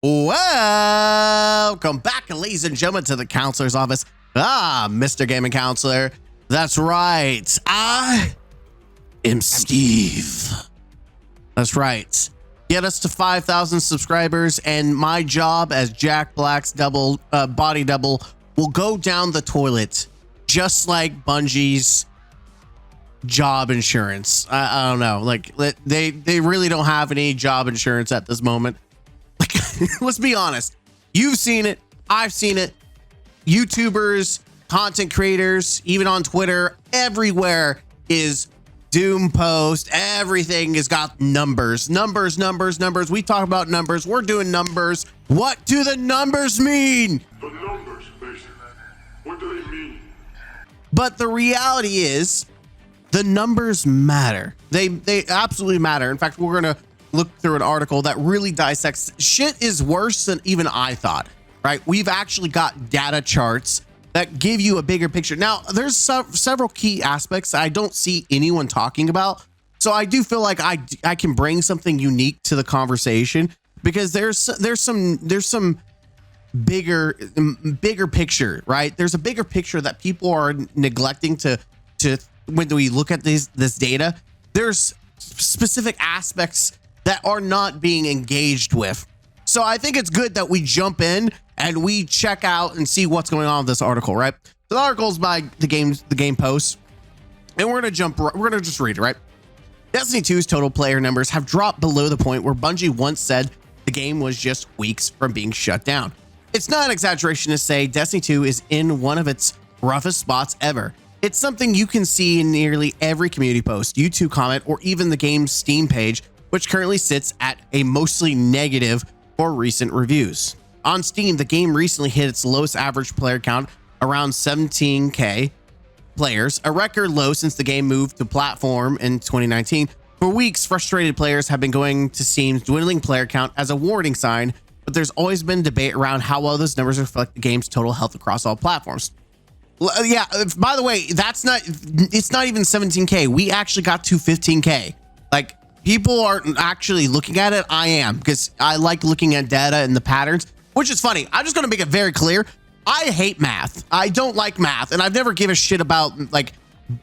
Welcome back, ladies and gentlemen, to the counselor's office. Mr. Gaming Counselor. That's right. I am Steve. That's right. Get us to 5,000 subscribers, and my job as Jack Black's body double will go down the toilet, just like Bungie's job insurance. I don't know. Like they really don't have any job insurance at this moment. Like, let's be honest. You've seen it. I've seen it. YouTubers, content creators, even on Twitter, everywhere is doom post. Everything has got numbers. We talk about numbers. We're doing numbers. What do the numbers mean? The numbers, basically. What do they mean? But the reality is, the numbers matter. They absolutely matter. In fact, we're gonna look through an article that really dissects shit is worse than even I thought. Right? We've actually got data charts that give you a bigger picture. Now, there's several key aspects I don't see anyone talking about. So I do feel like I can bring something unique to the conversation, because there's some bigger picture, right? There's a bigger picture that people are neglecting to when we look at this data. There's specific aspects that are not being engaged with. So I think it's good that we jump in and we check out and see what's going on with this article, right? So the article is by the game post, and we're gonna just read it, right? Destiny 2's total player numbers have dropped below the point where Bungie once said the game was just weeks from being shut down. It's not an exaggeration to say Destiny 2 is in one of its roughest spots ever. It's something you can see in nearly every community post, YouTube comment, or even the game's Steam page, which currently sits at a mostly negative for recent reviews. On Steam, the game recently hit its lowest average player count, around 17K players, a record low since the game moved to platform in 2019. For weeks, frustrated players have been going to Steam's dwindling player count as a warning sign, but there's always been debate around how well those numbers reflect the game's total health across all platforms. Yeah, by the way, it's not even 17K. We actually got to 15K. Like, people aren't actually looking at it. I am, because I like looking at data and the patterns, which is funny. I'm just going to make it very clear. I hate math. I don't like math, and I've never given a shit about like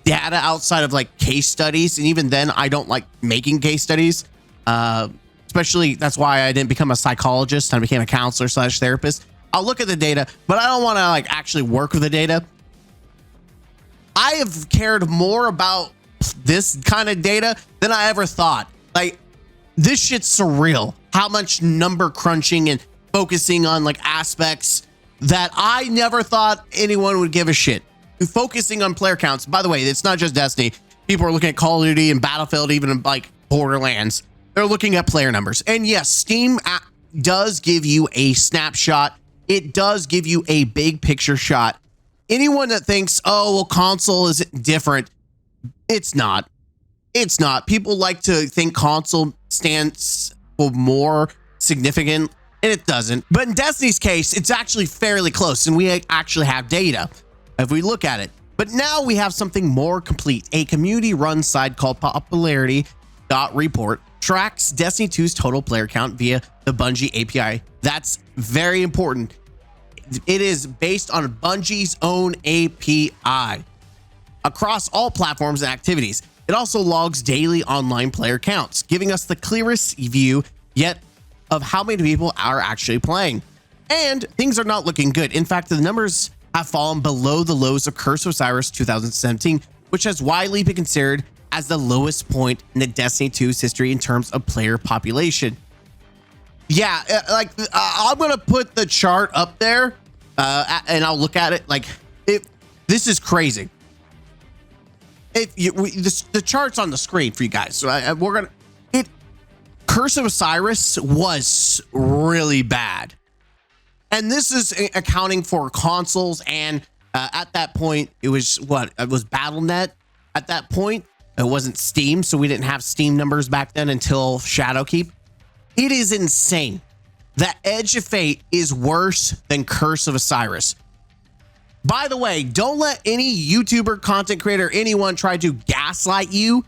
data outside of like case studies. And even then, I don't like making case studies. Especially, that's why I didn't become a psychologist. I became a counselor / therapist. I'll look at the data, but I don't want to like actually work with the data. I have cared more about this kind of data than I ever thought. Like, this shit's surreal. How much number crunching and focusing on like aspects that I never thought anyone would give a shit. Focusing on player counts. By the way, it's not just Destiny. People are looking at Call of Duty and Battlefield, even in like Borderlands. They're looking at player numbers. And yes, Steam does give you a snapshot. It does give you a big picture shot. Anyone that thinks, oh, well, console is different, it's not. It's not. People like to think console stands for more significant, and it doesn't. But in Destiny's case, it's actually fairly close, and we actually have data if we look at it. But now we have something more complete. A community-run site called Popularity.report tracks Destiny 2's total player count via the Bungie API. That's very important. It is based on Bungie's own API across all platforms and activities. It also logs daily online player counts, giving us the clearest view yet of how many people are actually playing. And things are not looking good. In fact, the numbers have fallen below the lows of Curse of Osiris 2017, which has widely been considered as the lowest point in the Destiny 2's history in terms of player population. Yeah, like I'm gonna put the chart up there, and I'll look at it. Like, this is crazy. The chart's on the screen for you guys. So Curse of Osiris was really bad, and this is accounting for consoles. And at that point, it was BattleNet. At that point, it wasn't Steam, so we didn't have Steam numbers back then until Shadowkeep. It is insane that Edge of Fate is worse than Curse of Osiris. By the way, don't let any YouTuber, content creator, anyone try to gaslight you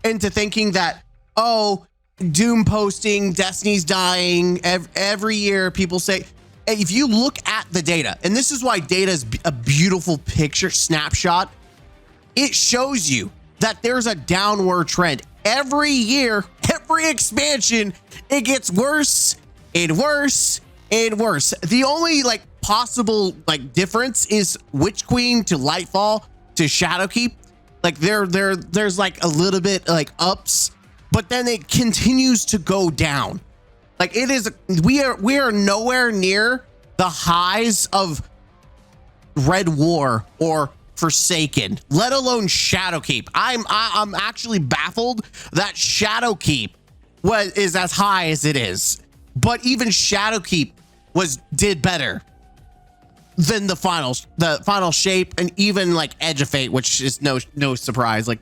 into thinking that, oh, doom posting, Destiny's dying. Every year people say, if you look at the data, and this is why data is a beautiful picture snapshot, it shows you that there's a downward trend. Every year, every expansion, it gets worse and worse and worse. The only like possible like difference is Witch Queen to Lightfall to Shadowkeep. Like there's like a little bit like ups, but then it continues to go down. Like it is, we are nowhere near the highs of Red War or Forsaken, let alone Shadowkeep. I'm actually baffled that Shadowkeep is as high as it is, but even Shadowkeep did better than the final shape, and even like Edge of Fate, which is no surprise. Like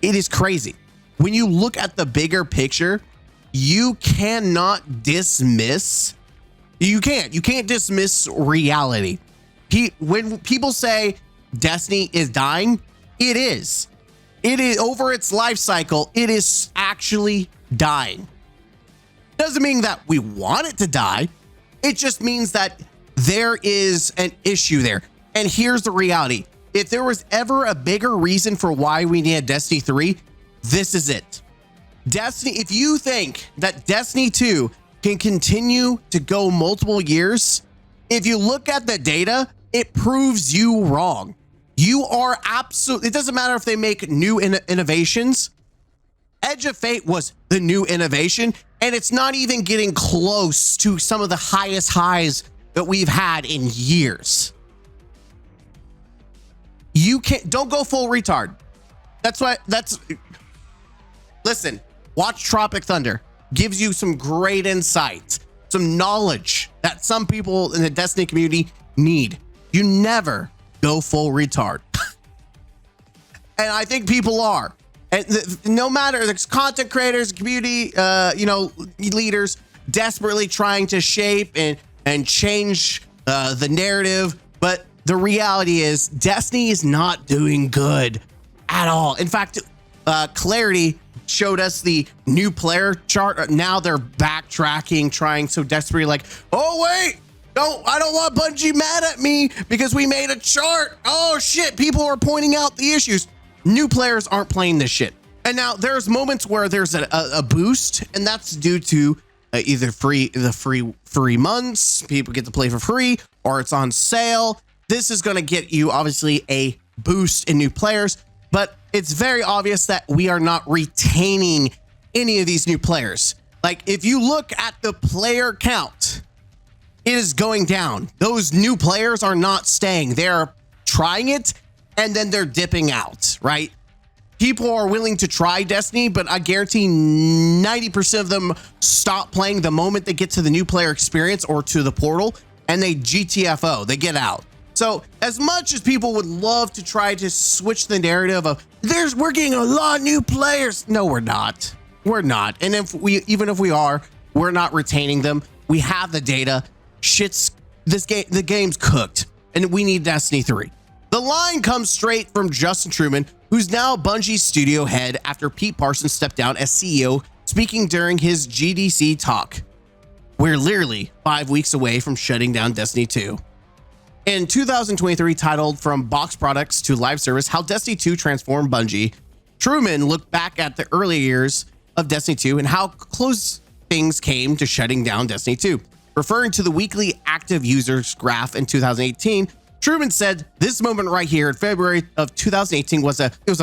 it is crazy when you look at the bigger picture. You cannot dismiss. You can't dismiss reality. When people say Destiny is dying, it is over its life cycle. It is actually dying. Doesn't mean that we want it to die. It just means that there is an issue there. And here's the reality. If there was ever a bigger reason for why we need Destiny 3, this is it. Destiny, if you think that Destiny 2 can continue to go multiple years, if you look at the data, it proves you wrong. You are absolutely, it doesn't matter if they make new innovations. Edge of Fate was the new innovation, and it's not even getting close to some of the highest highs that we've had in years. Don't go full retard. Listen, watch Tropic Thunder. Gives you some great insight, some knowledge that some people in the Destiny community need. You never go full retard. And I think people are. And no matter, there's content creators, community, leaders desperately trying to shape and change the narrative. But the reality is Destiny is not doing good at all. In fact, Clarity showed us the new player chart. Now they're backtracking, trying so desperately like, oh wait, I don't want Bungie mad at me because we made a chart. Oh shit, people are pointing out the issues. New players aren't playing this shit. And now there's moments where there's a boost, and that's due to either free months, people get to play for free, or it's on sale. This is going to get you obviously a boost in new players, but it's very obvious that we are not retaining any of these new players. Like if you look at the player count, it is going down. Those new players are not staying. They're trying it and then they're dipping out, right? People are willing to try Destiny, but I guarantee 90% of them stop playing the moment they get to the new player experience or to the portal, and they GTFO, they get out. So as much as people would love to try to switch the narrative of we're getting a lot of new players. No, we're not. We're not. And even if we are, we're not retaining them. We have the data. The game's cooked, and we need Destiny 3. The line comes straight from Justin Truman, who's now Bungie's studio head after Pete Parsons stepped down as CEO, speaking during his GDC talk. We're literally 5 weeks away from shutting down Destiny 2. In 2023, titled From Box Products to Live Service, How Destiny 2 Transformed Bungie, Truman looked back at the early years of Destiny 2 and how close things came to shutting down Destiny 2. Referring to the weekly active users graph in 2018, Truman said, "This moment right here in February of 2018 was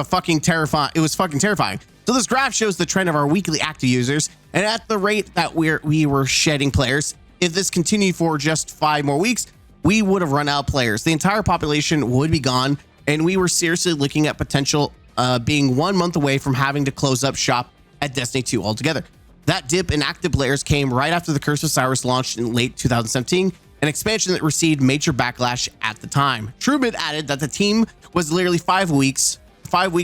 fucking terrifying. It was fucking terrifying. So this graph shows the trend of our weekly active users, and at the rate that we were shedding players, if this continued for just 5 more weeks, we would have run out of players. The entire population would be gone, and we were seriously looking at potential being 1 month away from having to close up shop at Destiny 2 altogether. That dip in active players came right after the Curse of Osiris launched in late 2017, an expansion that received major backlash at the time." Truman added that the team was literally 5 weeks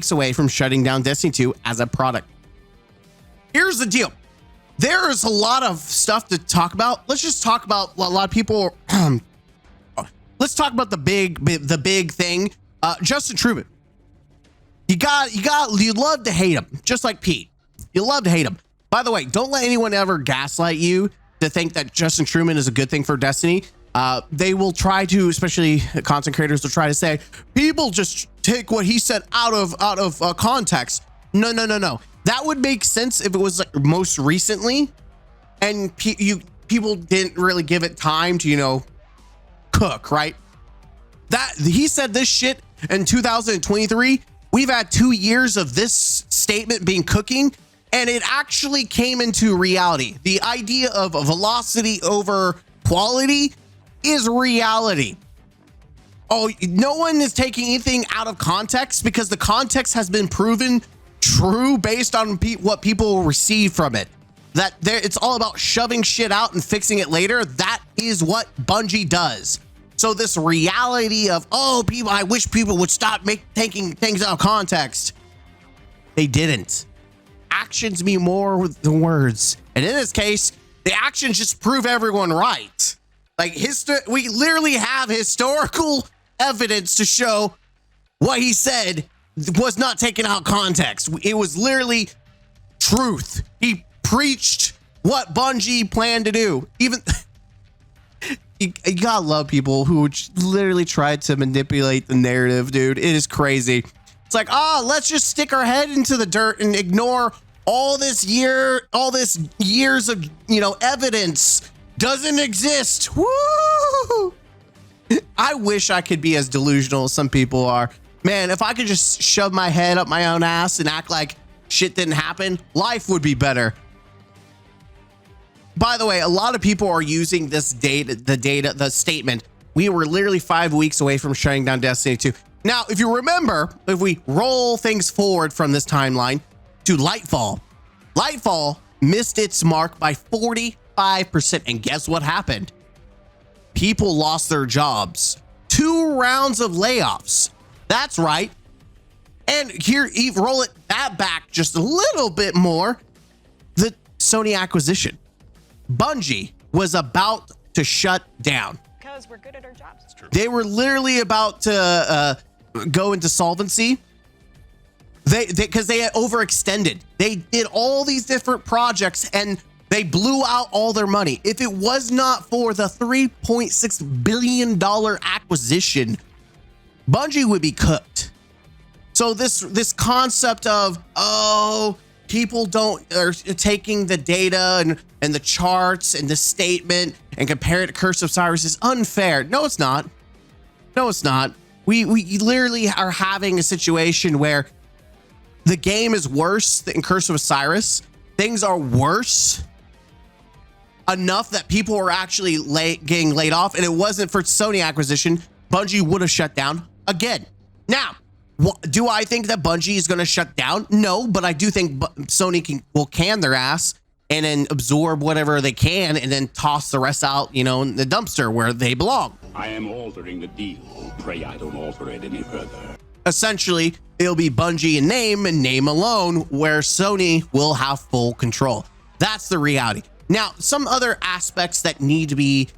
away from shutting down Destiny 2 as a product. Here's the deal. There is a lot of stuff to talk about. Let's just talk about a lot of people. Let's talk about the big thing. Justin Truman. You love to hate him, just like Pete. You love to hate him. By the way, don't let anyone ever gaslight you to think that Justin Truman is a good thing for Destiny. They will try to, especially content creators, will try to say people just take what he said out of context. No. That would make sense if it was like most recently, and people didn't really give it time to cook, right? That he said this shit in 2023. We've had 2 years of this statement being cooking, and it actually came into reality. The idea of velocity over quality is reality. Oh, no one is taking anything out of context because the context has been proven true based on what people receive from it. That it's all about shoving shit out and fixing it later. That is what Bungie does. So this reality of, I wish people would stop taking things out of context. They didn't. Actions mean more than words. And in this case, the actions just prove everyone right. Like we literally have historical evidence to show what he said was not taken out of context. It was literally truth. He preached what Bungie planned to do. Even you gotta love people who literally tried to manipulate the narrative, dude. It is crazy. It's like, let's just stick our head into the dirt and ignore all this years of evidence doesn't exist. Woo! I wish I could be as delusional as some people are. Man, if I could just shove my head up my own ass and act like shit didn't happen, life would be better. By the way, a lot of people are using this the statement. We were literally 5 weeks away from shutting down Destiny 2. Now, if you remember, if we roll things forward from this timeline to Lightfall missed its mark by 45%. And guess what happened? People lost their jobs. 2 rounds of layoffs. That's right. And here, roll that back just a little bit more. The Sony acquisition. Bungie was about to shut down. Because we're good at our jobs. It's true. They were literally about to go into solvency. Because they had overextended. They did all these different projects and they blew out all their money. If it was not for the $3.6 billion acquisition, Bungie would be cooked. So this concept of, people are taking the data and the charts and the statement and compare it to Curse of Osiris is unfair. No, it's not. No, it's not. We literally are having a situation where the game is worse than Curse of Osiris. Things are worse enough that people are actually getting laid off. And it wasn't for Sony acquisition, Bungie would have shut down again. Now, do I think that Bungie is going to shut down? No, but I do think Sony will can their ass and then absorb whatever they can and then toss the rest out, in the dumpster where they belong. I am altering the deal. Pray I don't alter it any further. Essentially, it'll be Bungie in name and name alone, where Sony will have full control. That's the reality. Now, some other aspects that need to be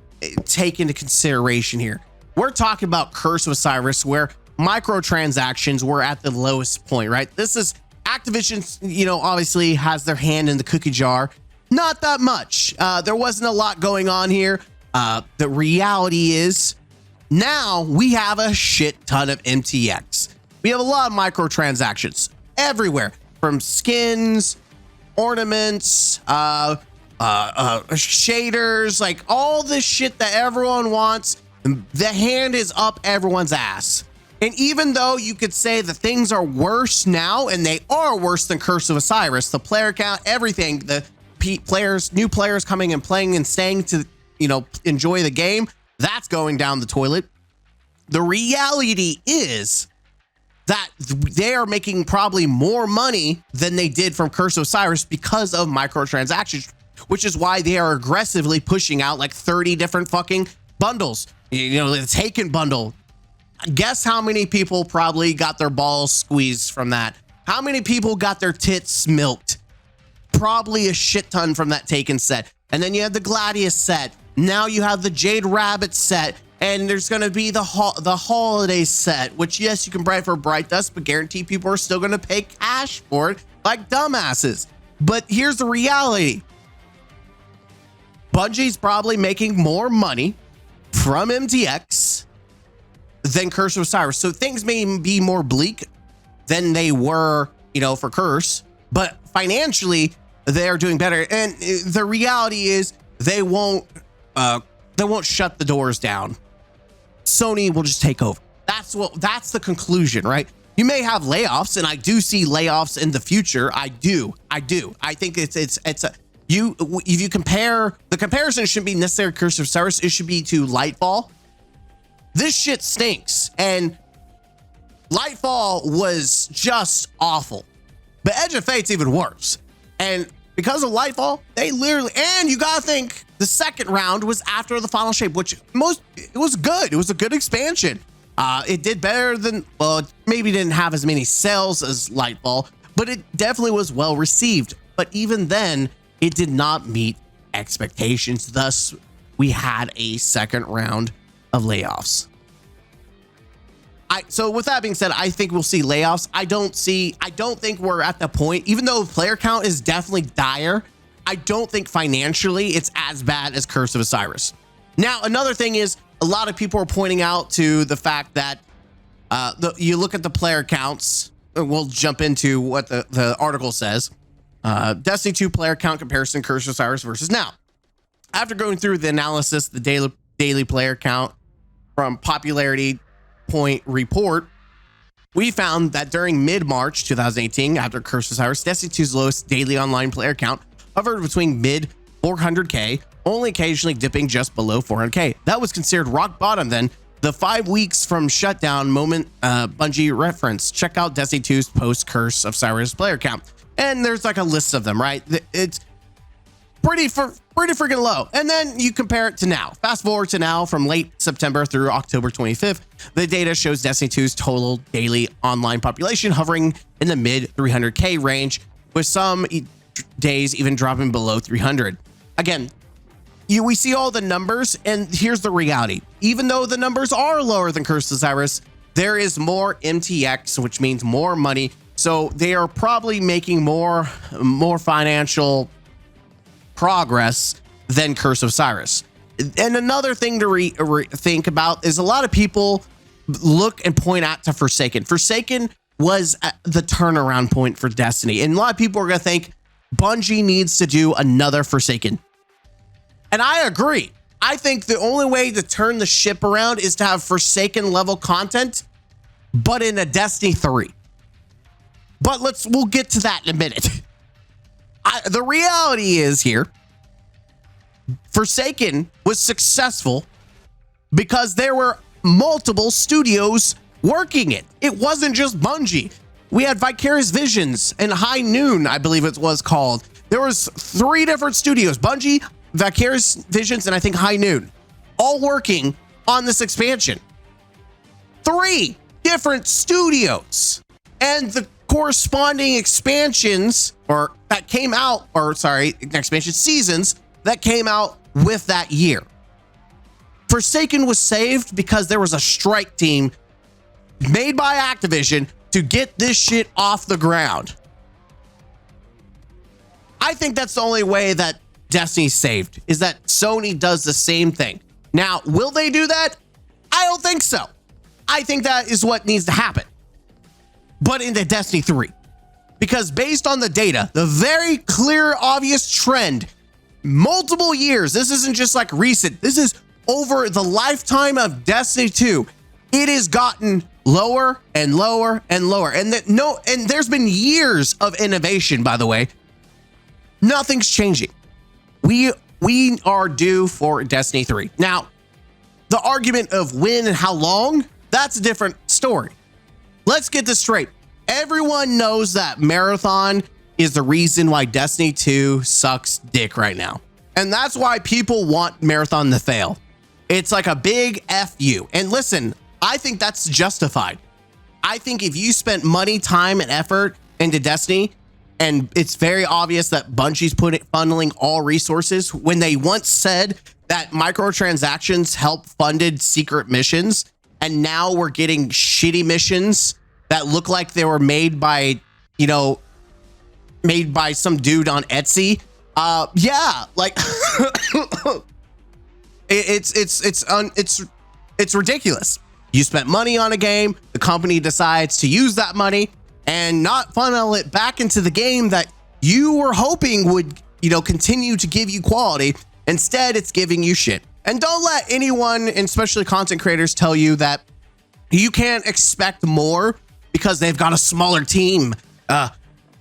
taken into consideration here. We're talking about Curse of Osiris, where microtransactions were at the lowest point, right? This is Activision, obviously has their hand in the cookie jar. Not that much. There wasn't a lot going on here. The reality is now we have a shit ton of MTX. We have a lot of microtransactions everywhere, from skins, ornaments, shaders, like all this shit that everyone wants. The hand is up everyone's ass. And even though you could say that things are worse now, and they are worse than Curse of Osiris, the player count, everything, the new players coming and playing and staying to, enjoy the game, that's going down the toilet. The reality is that they are making probably more money than they did from Curse of Osiris because of microtransactions, which is why they are aggressively pushing out like 30 different fucking bundles. The Taken bundle. Guess how many people probably got their balls squeezed from that? How many people got their tits milked? Probably a shit ton from that Taken set. And then you have the Gladius set. Now you have the Jade Rabbit set. And there's going to be the holiday set, which, yes, you can buy for Bright Dust, but guarantee people are still going to pay cash for it like dumbasses. But here's the reality. Bungie's probably making more money from MTX than Curse of Osiris. So things may be more bleak than they were, for Curse, but financially they're doing better. And the reality is they won't shut the doors down. Sony will just take over. That's the conclusion, right? You may have layoffs, and I do see layoffs in the future. I do. I think if you compare, the comparison shouldn't be necessarily Curse of Osiris. It should be to Lightfall. This shit stinks, and Lightfall was just awful, but Edge of Fate's even worse. And because of Lightfall, they literally, and you gotta think the second round was after the Final Shape, which it was good. It was a good expansion. It did better than, well, it maybe didn't have as many sales as Lightfall, but it definitely was well received. But even then, it did not meet expectations. Thus, we had a second round of layoffs. So with that being said, I think we'll see layoffs. I don't think we're at the point, even though player count is definitely dire, I don't think financially it's as bad as Curse of Osiris. Now, another thing is, a lot of people are pointing out to the fact that you look at the player counts, and we'll jump into what the article says. Destiny 2 player count comparison, Curse of Osiris versus now. After going through the analysis, the daily player count from Popularity Point report, we found that during mid-March 2018, after Curse of Osiris, Destiny 2's lowest daily online player count hovered between mid 400k, only occasionally dipping just below 400k. That was considered rock bottom then. The 5 weeks from shutdown moment Bungie reference. Check out Destiny 2's post Curse of Osiris player count. And there's like a list of them, right? It's pretty freaking low. And then you compare it to now. Fast forward to now, from late September through October 25th, the data shows Destiny 2's total daily online population hovering in the mid 300k range, with some days even dropping below 300. Again, we see all the numbers, and here's the reality. Even though the numbers are lower than Curse of Osiris, there is more MTX, which means more money. So they are probably making more financial progress than Curse of Osiris. And another thing to think about is a lot of people look and point out to Forsaken. Forsaken was the turnaround point for Destiny. And a lot of people are going to think Bungie needs to do another Forsaken. And I agree. I think the only way to turn the ship around is to have Forsaken level content, but in a Destiny 3. But we'll get to that in a minute. The reality is here, Forsaken was successful because there were multiple studios working it. It wasn't just Bungie. We had Vicarious Visions and High Noon, I believe it was called. There was 3 different studios, Bungie, Vicarious Visions, and I think High Noon, all working on this expansion. 3 different studios. And the corresponding expansions expansion seasons that came out with that year. Forsaken was saved because there was a strike team made by Activision to get this shit off the ground. I think that's the only way that Destiny's saved, is that Sony does the same thing. Now, will they do that? I don't think so. I think that is what needs to happen. But in the Destiny 3, because based on the data, the very clear, obvious trend, multiple years, this isn't just like recent, this is over the lifetime of Destiny 2, it has gotten lower and lower and lower. And there's been years of innovation, by the way. Nothing's changing. We are due for Destiny 3. Now, the argument of when and how long, that's a different story. Let's get this straight. Everyone knows that Marathon is the reason why Destiny 2 sucks dick right now. And that's why people want Marathon to fail. It's like a big F you. And listen, I think that's justified. I think if you spent money, time, and effort into Destiny, and it's very obvious that Bungie's funneling all resources when they once said that microtransactions help funded secret missions, and now we're getting shitty missions that look like they were made by, made by some dude on Etsy. Yeah, like it's ridiculous. You spent money on a game, the company decides to use that money and not funnel it back into the game that you were hoping would, you know, continue to give you quality. Instead, it's giving you shit. And don't let anyone, and especially content creators, tell you that you can't expect more because they've got a smaller team.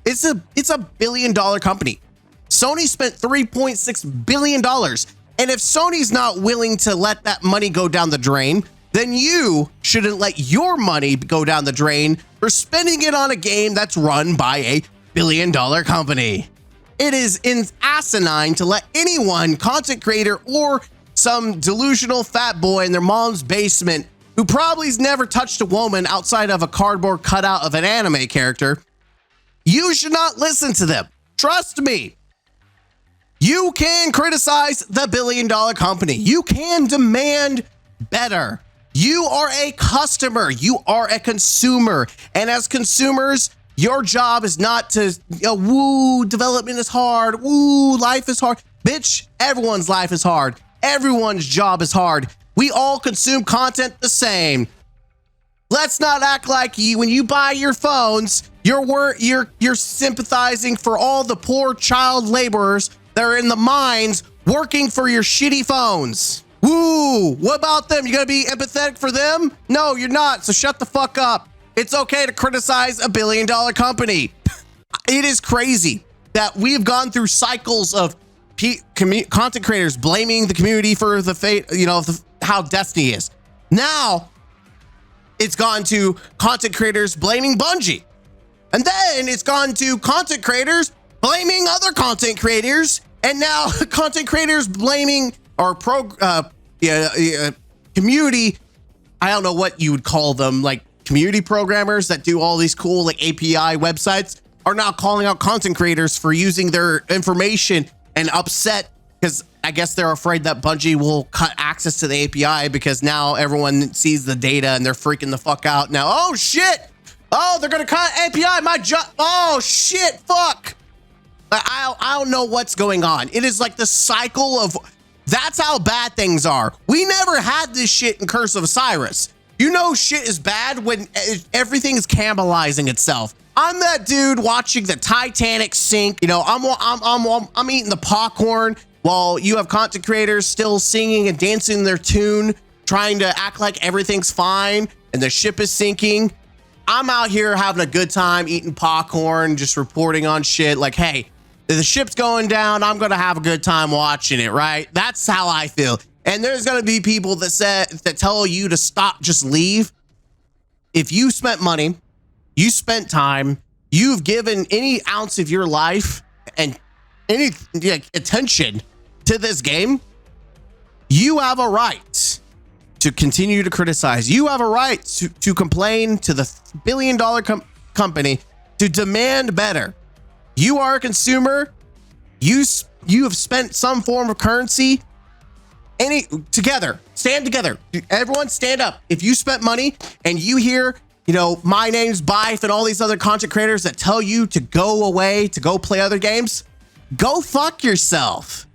It's a $1 billion company. Sony spent $3.6 billion. And if Sony's not willing to let that money go down the drain, then you shouldn't let your money go down the drain for spending it on a game that's run by a $1 billion company. It is asinine to let anyone, content creator or some delusional fat boy in their mom's basement who probably's never touched a woman outside of a cardboard cutout of an anime character, you should not listen to them. Trust me. You can criticize the $1 billion company. You can demand better. You are a customer. You are a consumer. And as consumers, your job is not to, woo, development is hard. Woo, life is hard. Bitch, everyone's life is hard. Everyone's job is hard. We all consume content the same. Let's not act like when you buy your phones, you're sympathizing for all the poor child laborers that are in the mines working for your shitty phones. Woo, what about them? You gonna be empathetic for them? No, you're not, so shut the fuck up. It's okay to criticize a $1 billion company. It is crazy that we've gone through cycles of content creators blaming the community for the fate, how Destiny is. Now, it's gone to content creators blaming Bungie. And then it's gone to content creators blaming other content creators. And now content creators blaming our community. I don't know what you would call them, like community programmers that do all these cool like API websites are now calling out content creators for using their information and upset because I guess they're afraid that Bungie will cut access to the API because now everyone sees the data and they're freaking the fuck out now. Oh shit. Oh, they're going to cut API. Oh shit. Fuck. I don't know what's going on. It is like the cycle of that's how bad things are. We never had this shit in Curse of Osiris. You know, shit is bad when everything is cannibalizing itself. I'm that dude watching the Titanic sink. You know, I'm eating the popcorn while you have content creators still singing and dancing their tune, trying to act like everything's fine and the ship is sinking. I'm out here having a good time eating popcorn, just reporting on shit like, hey, the ship's going down. I'm going to have a good time watching it, right? That's how I feel. And there's going to be people that tell you to stop, just leave. If you spent money, you spent time, you've given any ounce of your life and any attention to this game, you have a right to continue to criticize. You have a right to complain to the $1 billion company, to demand better. You are a consumer. You have spent some form of currency. Stand together. Everyone stand up. If you spent money and you hear, my name's Bife and all these other content creators that tell you to go away, to go play other games, go fuck yourself.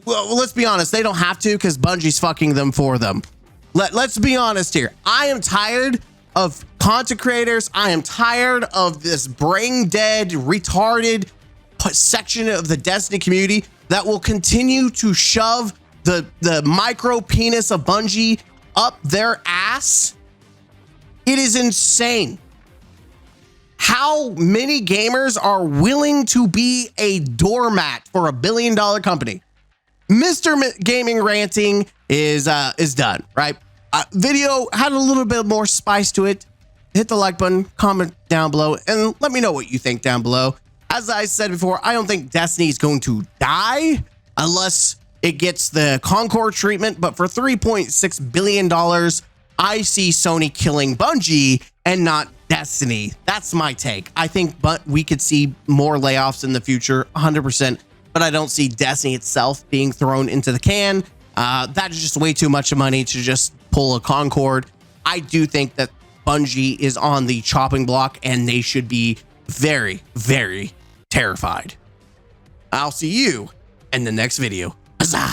Let's be honest. They don't have to because Bungie's fucking them for them. Let's be honest here. I am tired of content creators. I am tired of this brain dead, retarded section of the Destiny community that will continue to shove the micro penis of Bungie up their ass. It is insane how many gamers are willing to be a doormat for $1 billion company. Mr. Gaming ranting is done, right? Video had a little bit more spice to it. Hit the like button, comment down below, and let me know what you think down below. As I said before, I don't think Destiny is going to die unless it gets the Concord treatment, but for $3.6 billion, I see Sony killing Bungie and not Destiny. That's my take. I think we could see more layoffs in the future, 100%, but I don't see Destiny itself being thrown into the can. That is just way too much money to just pull a Concord. I do think that Bungie is on the chopping block, and they should be very, very terrified. I'll see you in the next video. Huzzah!